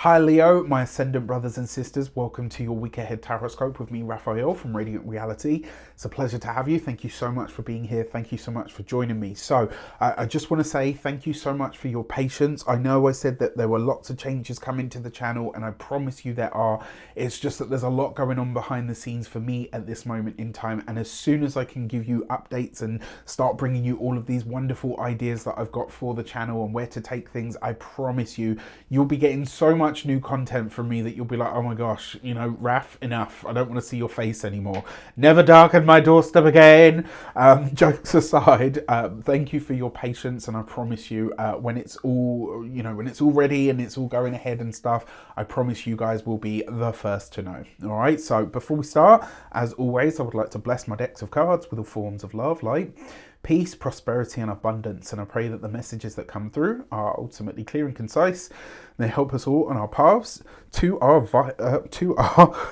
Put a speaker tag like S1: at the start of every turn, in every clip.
S1: Hi Leo, my ascendant brothers and sisters, welcome to your week ahead tarot with me, Raphael from Radiant Reality. It's a pleasure to have you. Thank you so much for being here. Thank you so much for joining me. So I just want to say thank you so much for your patience. I know I said that there were lots of changes coming to the channel, and I promise you there are. It's just that there's a lot going on behind the scenes for me at this moment in time, and as soon as I can give you updates and start bringing you all of these wonderful ideas that I've got for the channel and where to take things, I promise you, you'll be getting so much new content from me that you'll be like, oh my gosh, you know, Raf, enough. I don't want to see your face anymore. Never darken my doorstep again. Jokes aside, thank you for your patience, and I promise you, when it's all, you know, when it's all ready and it's all going ahead and stuff, I promise you guys will be the first to know. All right. So before we start, as always, I would like to bless my decks of cards with all forms of love, light, peace, prosperity, and abundance. And I pray that the messages that come through are ultimately clear and concise. They help us all on our paths to our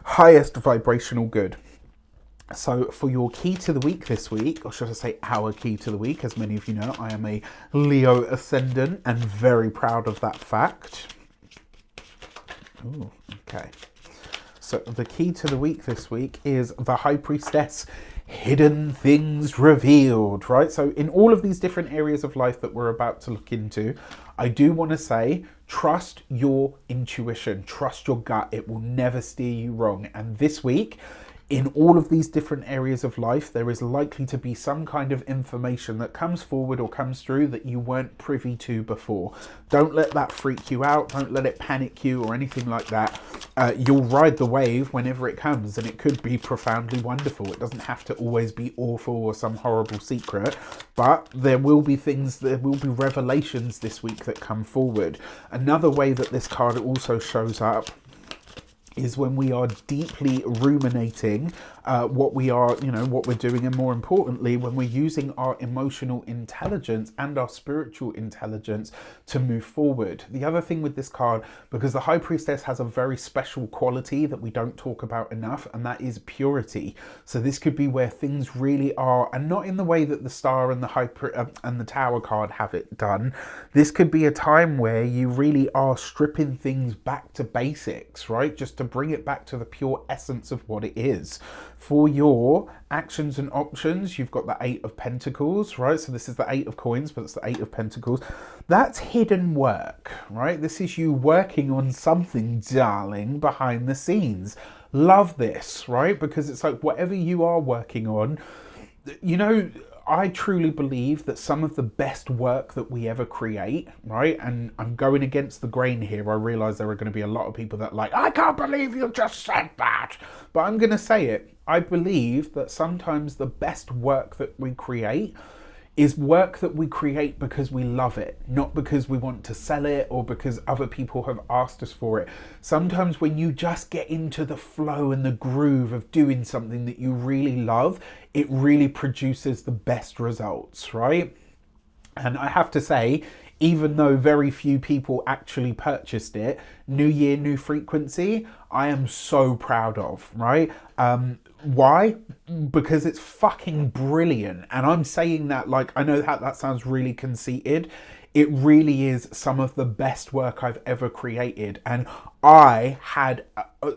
S1: highest vibrational good. So for your key to the week this week, or should I say our key to the week, as many of you know, I am a Leo ascendant and very proud of that fact. Ooh, okay. So the key to the week this week is the High Priestess, hidden things revealed, right? So in all of these different areas of life that we're about to look into, I do want to say, trust your intuition, trust your gut. It will never steer you wrong. And this week, in all of these different areas of life, there is likely to be some kind of information that comes forward or comes through that you weren't privy to before. Don't let that freak you out. Don't let it panic you or anything like that. You'll ride the wave whenever it comes, and it could be profoundly wonderful. It doesn't have to always be awful or some horrible secret, but there will be things, there will be revelations this week that come forward. Another way that this card also shows up is when we are deeply ruminating what we are, you know, what we're doing, and more importantly, when we're using our emotional intelligence and our spiritual intelligence to move forward. The other thing with this card, because the High Priestess has a very special quality that we don't talk about enough, and that is purity. So this could be where things really are, and not in the way that the Star and the and the Tower card have it done. This could be a time where you really are stripping things back to basics, right? Just to bring it back to the pure essence of what it is. For your actions and options, you've got the Eight of Pentacles, right? So this is the Eight of Coins, but it's the Eight of Pentacles. That's hidden work, right? This is you working on something, darling, behind the scenes. Love this, right? Because it's like whatever you are working on, you know, I truly believe that some of the best work that we ever create, right? And I'm going against the grain here. I realize there are going to be a lot of people that are like, I can't believe you just said that. But I'm going to say it. I believe that sometimes the best work that we create is work that we create because we love it, not because we want to sell it or because other people have asked us for it. Sometimes when you just get into the flow and the groove of doing something that you really love, it really produces the best results, right? And I have to say, even though very few people actually purchased it, New Year, New Frequency, I am so proud of, right? Why? Because it's fucking brilliant. And I'm saying that like, I know that sounds really conceited. It really is some of the best work I've ever created. And I had,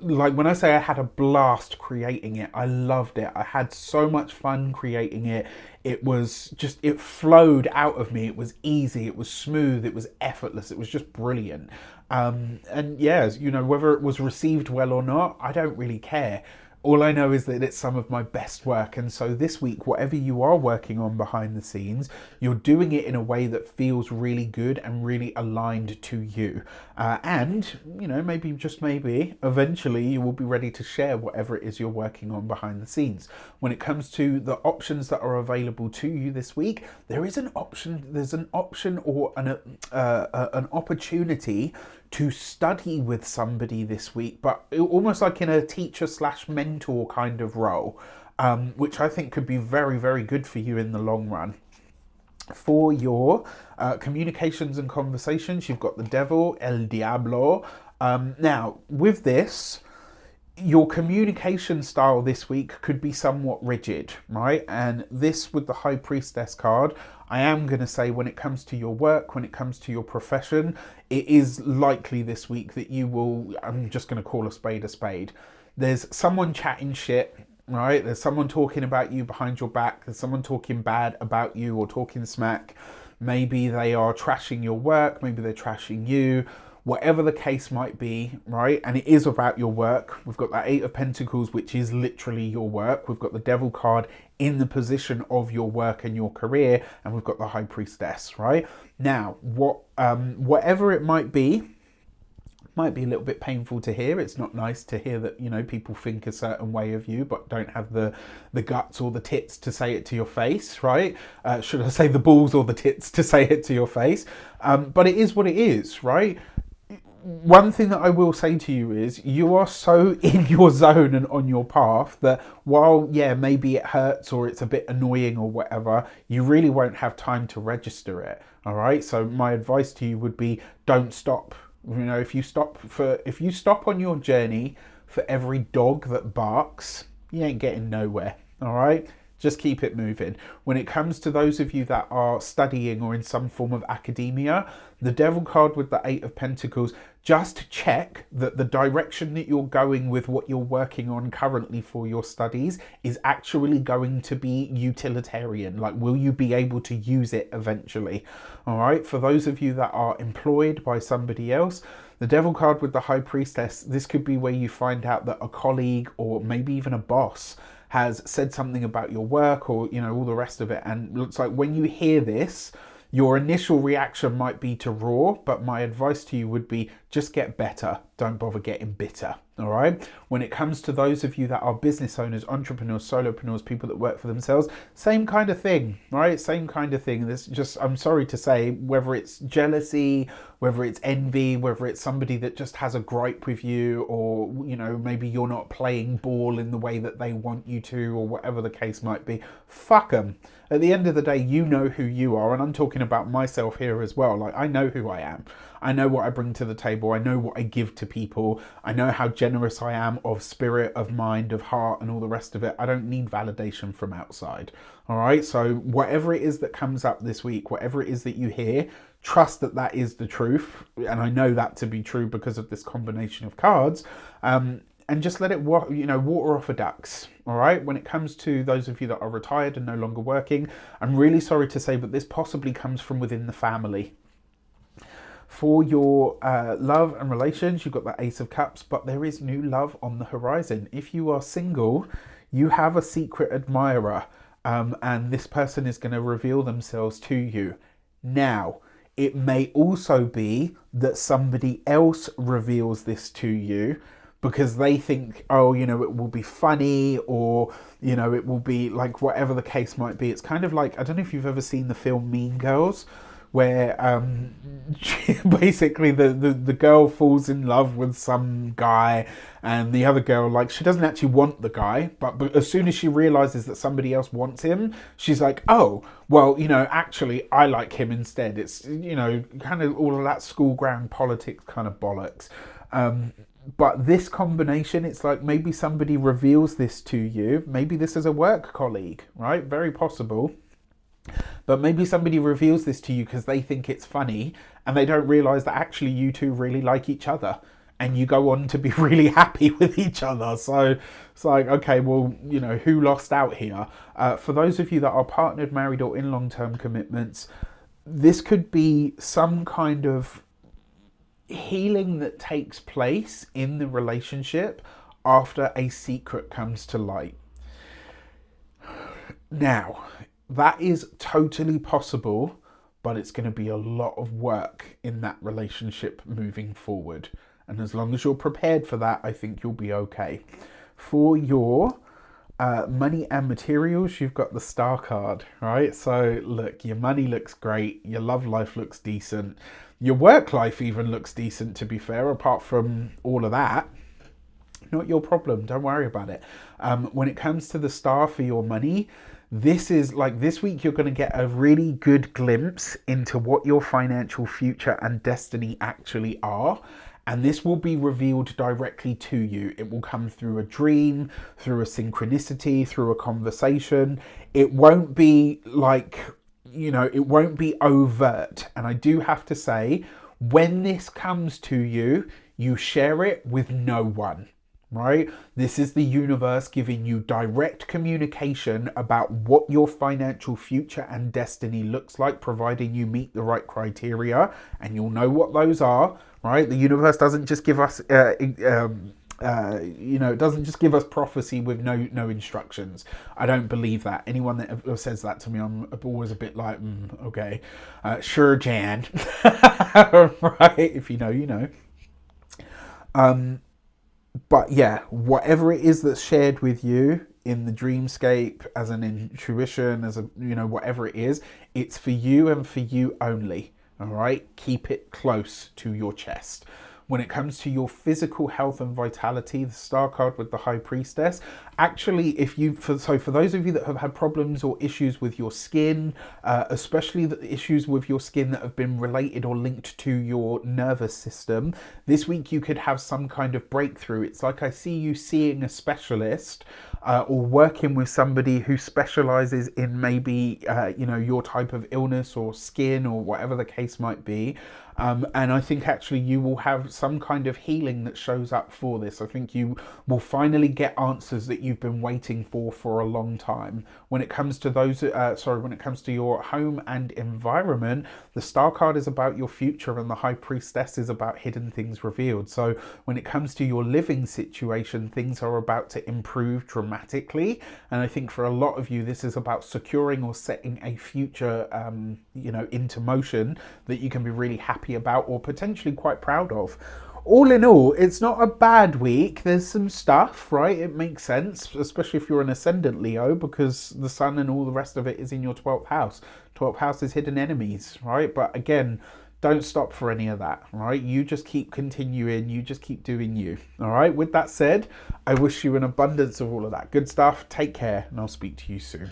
S1: like when I say I had a blast creating it, I loved it. I had so much fun creating it. It was just, it flowed out of me. It was easy. It was smooth. It was effortless. It was just brilliant. And yeah, you know, whether it was received well or not, I don't really care. All I know is that it's some of my best work. And so this week, whatever you are working on behind the scenes, you're doing it in a way that feels really good and really aligned to you. And, you know, maybe, just maybe, eventually you will be ready to share whatever it is you're working on behind the scenes. When it comes to the options that are available to you this week, there is an option, there's an option or an opportunity to study with somebody this week, but almost like in a teacher slash mentor kind of role, which I think could be very, very good for you in the long run. For your communications and conversations, you've got the Devil, El Diablo. Now, with this, your communication style this week could be somewhat rigid, right? And this with the High Priestess card, I am going to say when it comes to your work, when it comes to your profession, it is likely this week that you will, I'm just going to call a spade a spade. There's someone chatting shit, right? There's someone talking about you behind your back. There's someone talking bad about you or talking smack. Maybe they are trashing your work. Maybe they're trashing you. Whatever the case might be, right? And it is about your work. We've got that Eight of Pentacles, which is literally your work. We've got the Devil card in the position of your work and your career. And we've got the High Priestess, right? Now, whatever it might be a little bit painful to hear. It's not nice to hear that, you know, people think a certain way of you, but don't have the guts or the tits to say it to your face, right? Should I say the balls or the tits to say it to your face? But it is what it is, right? One thing that I will say to you is you are so in your zone and on your path that while, yeah, maybe it hurts or it's a bit annoying or whatever, you really won't have time to register it, all right? So my advice to you would be don't stop. You know, if you stop on your journey for every dog that barks, you ain't getting nowhere, all right? Just keep it moving. When it comes to those of you that are studying or in some form of academia, the Devil card with the Eight of Pentacles, just check that the direction that you're going with what you're working on currently for your studies is actually going to be utilitarian. Like, will you be able to use it eventually? All right. For those of you that are employed by somebody else, the Devil card with the High Priestess, this could be where you find out that a colleague or maybe even a boss has said something about your work or, you know, all the rest of it. And it looks like when you hear this, your initial reaction might be to roar, but my advice to you would be just get better. Don't bother getting bitter, all right? When it comes to those of you that are business owners, entrepreneurs, solopreneurs, people that work for themselves, same kind of thing, right? Same kind of thing. This just, I'm sorry to say, whether it's jealousy, whether it's envy, whether it's somebody that just has a gripe with you, or, you know, maybe you're not playing ball in the way that they want you to, or whatever the case might be, fuck them. At the end of the day, you know who you are, and I'm talking about myself here as well. Like, I know who I am. I know what I bring to the table. I know what I give to people. I know how generous I am of spirit, of mind, of heart, and all the rest of it. I don't need validation from outside. All right. So whatever it is that comes up this week, whatever it is that you hear, trust that that is the truth. And I know that to be true because of this combination of cards. And just let it, you know, water off a ducks, all right? When it comes to those of you that are retired and no longer working, I'm really sorry to say, but this possibly comes from within the family. For your love and relations, you've got the Ace of Cups, but there is new love on the horizon. If you are single, you have a secret admirer, and this person is going to reveal themselves to you. Now, it may also be that somebody else reveals this to you, because they think, oh, you know, it will be funny, or, you know, it will be like whatever the case might be. It's kind of like, I don't know if you've ever seen the film Mean Girls, where basically the girl falls in love with some guy, and the other girl, like, she doesn't actually want the guy, but as soon as she realizes that somebody else wants him, she's like, oh, well, you know, actually I like him instead. It's, you know, kind of all of that school ground politics kind of bollocks. But this combination, it's like maybe somebody reveals this to you. Maybe this is a work colleague, right? Very possible. But maybe somebody reveals this to you because they think it's funny, and they don't realize that actually you two really like each other, and you go on to be really happy with each other. So it's like, okay, well, you know, who lost out here? For those of you that are partnered, married, or in long-term commitments, this could be some kind of healing that takes place in the relationship after a secret comes to light. Now, that is totally possible, but it's going to be a lot of work in that relationship moving forward. And as long as you're prepared for that, I think you'll be okay. For your money and materials, you've got the Star card, right? So look, your money looks great. Your love life looks decent. Your work life even looks decent, to be fair, apart from all of that. Not your problem. Don't worry about it. When it comes to the Star for your money, this is like, this week you're going to get a really good glimpse into what your financial future and destiny actually are. And this will be revealed directly to you. It will come through a dream, through a synchronicity, through a conversation. It won't be like, it won't be overt. And I do have to say, when this comes to you, you share it with no one, right? This is the universe giving you direct communication about what your financial future and destiny looks like, providing you meet the right criteria, and you'll know what those are, right? The universe doesn't just give us it doesn't just give us prophecy with no instructions. I don't believe that. Anyone that says that to me, I'm always a bit like, okay, sure, Jan. Right? If you know, you know. But yeah, whatever it is that's shared with you in the dreamscape, as an intuition, as a, whatever it is, it's for you and for you only. All right, keep it close to your chest. When it comes to your physical health and vitality, the star card with the High Priestess, actually, for those of you that have had problems or issues with your skin, especially the issues with your skin that have been related or linked to your nervous system, this week you could have some kind of breakthrough. It's like I see you seeing a specialist or working with somebody who specializes in maybe, your type of illness or skin or whatever the case might be. And I think actually you will have some kind of healing that shows up for this. I think you will finally get answers that you've been waiting for a long time. When it comes to when it comes to your home and environment, the Star card is about your future and the High Priestess is about hidden things revealed. So when it comes to your living situation, things are about to improve dramatically. And I think for a lot of you, this is about securing or setting a future, into motion that you can be really happy about or potentially quite proud of. All in all, it's not a bad week. There's some stuff, right? It makes sense, especially if you're an ascendant Leo, because the sun and all the rest of it is in your 12th house. 12th house is hidden enemies, right? But again, don't stop for any of that, right? You just keep continuing, you just keep doing you, all right? With that said, I wish you an abundance of all of that good stuff. Take care, and I'll speak to you soon.